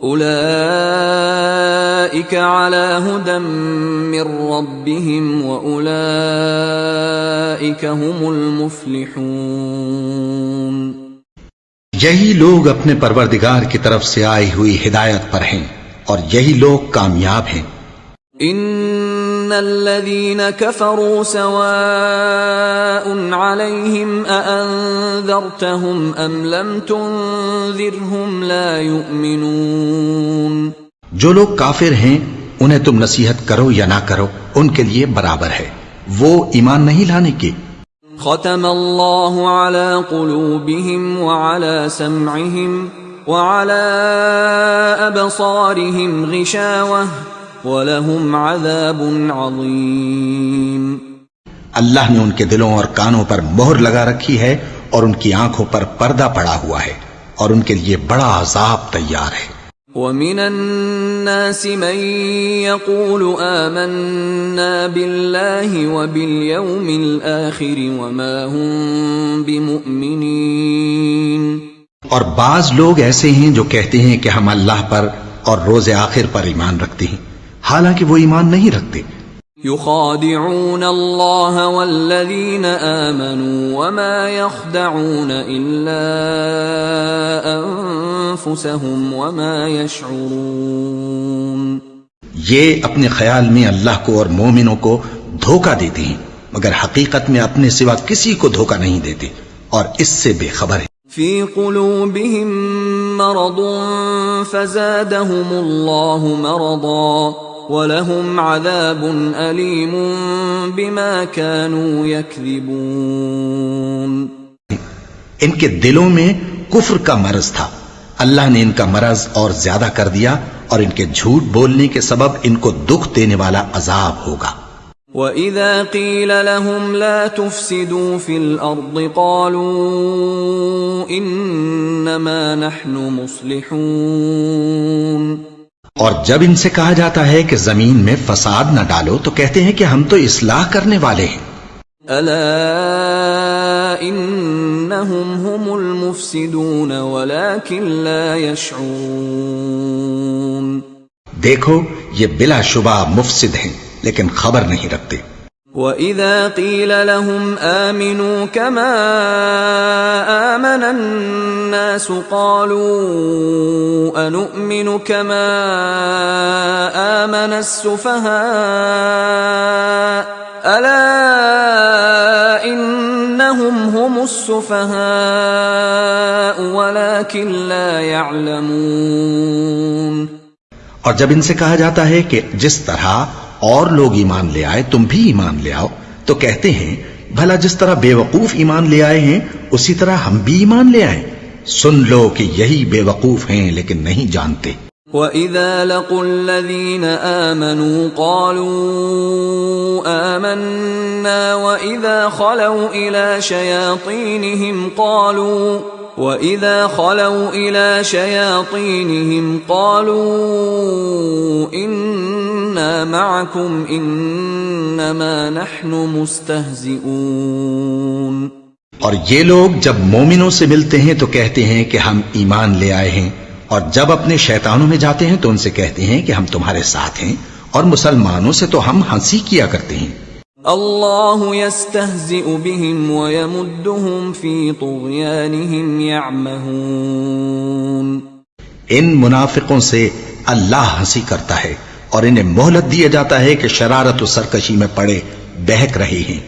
اولئک علی ھدی من ربہم واولئک ھم المفلحون. یہی لوگ اپنے پروردگار کی طرف سے آئی ہوئی ہدایت پر ہیں اور یہی لوگ کامیاب ہیں. ان الذين كفروا سواء عليهم أأنذرتهم ام لم تنذرهم لا يؤمنون. جو لوگ کافر ہیں انہیں تم نصیحت کرو یا نہ کرو ان کے لیے برابر ہے، وہ ایمان نہیں لانے کے. ختم اللہ على قلوبهم وعلى سمعهم وعلى ابصارهم غشاوة وَلَهُمْ عَذَابٌ عَظِيمٌ. اللہ نے ان کے دلوں اور کانوں پر مہر لگا رکھی ہے اور ان کی آنکھوں پر پردہ پڑا ہوا ہے اور ان کے لیے بڑا عذاب تیار ہے. وَمِنَ النَّاسِ مَن يَقُولُ آمَنَّا بِاللَّهِ وَبِالْيَوْمِ الْآخِرِ وَمَا هُمْ بِمُؤْمِنِينَ. اور بعض لوگ ایسے ہیں جو کہتے ہیں کہ ہم اللہ پر اور روز آخر پر ایمان رکھتے ہیں، حالانکہ وہ ایمان نہیں رکھتے. يخادعون اللہ والذین آمنوا وما يخدعون الا انفسهم وما يشعرون. یہ اپنے خیال میں اللہ کو اور مومنوں کو دھوکہ دیتے ہیں مگر حقیقت میں اپنے سوا کسی کو دھوکہ نہیں دیتے اور اس سے بے خبر ہیں. فی قلوبهم مرض فزادهم اللہ مرضا وَلَهُمْ عَذَابٌ أَلِيمٌ بِمَا كَانُوا يَكْذِبُونَ. ان کے دلوں میں کفر کا مرض تھا، اللہ نے ان کا مرض اور زیادہ کر دیا اور ان کے جھوٹ بولنے کے سبب ان کو دکھ دینے والا عذاب ہوگا. وَإِذَا قِيلَ لَهُمْ لَا تُفْسِدُوا فِي الْأَرْضِ قَالُوا إِنَّمَا نَحْنُ مُصْلِحُونَ. اور جب ان سے کہا جاتا ہے کہ زمین میں فساد نہ ڈالو تو کہتے ہیں کہ ہم تو اصلاح کرنے والے ہیں. الا انہم هم المفسدون ولكن لا يشعرون. دیکھو یہ بلا شبہ مفسد ہیں لیکن خبر نہیں رکھتے. وَإِذَا قِيلَ لَهُمْ آمِنُوا كَمَا آمَنَ النَّاسُ قَالُوا أَنُؤْمِنُ كَمَا آمَنَ السُّفَهَاءُ أَلَا إِنَّهُمْ هُمُ السُّفَهَاءُ وَلَكِنْ لَا يَعْلَمُونَ. اور جب ان سے کہا جاتا ہے کہ جس طرح اور لوگ ایمان لے آئے تم بھی ایمان لے آؤ تو کہتے ہیں بھلا جس طرح بے وقوف ایمان لے آئے ہیں اسی طرح ہم بھی ایمان لے آئیں. سن لو کہ یہی بے وقوف ہیں لیکن نہیں جانتے. وَإِذَا لَقُوا الَّذِينَ آمَنُوا قَالُوا آمَنَّا وَإِذَا خَلَوْا إِلَى شَيَاطِينِهِمْ قَالُوا إِنَّا مَعَكُمْ إِنَّمَا نَحْنُ مُسْتَهْزِئُونَ. اور یہ لوگ جب مومنوں سے ملتے ہیں تو کہتے ہیں کہ ہم ایمان لے آئے ہیں اور جب اپنے شیطانوں میں جاتے ہیں تو ان سے کہتے ہیں کہ ہم تمہارے ساتھ ہیں اور مسلمانوں سے تو ہم ہنسی کیا کرتے ہیں. اللہ یستہزئ بہم ویمدہم فی طغیانہم یعمہون. ان منافقوں سے اللہ ہنسی کرتا ہے اور انہیں مہلت دیا جاتا ہے کہ شرارت و سرکشی میں پڑے بہک رہے ہیں.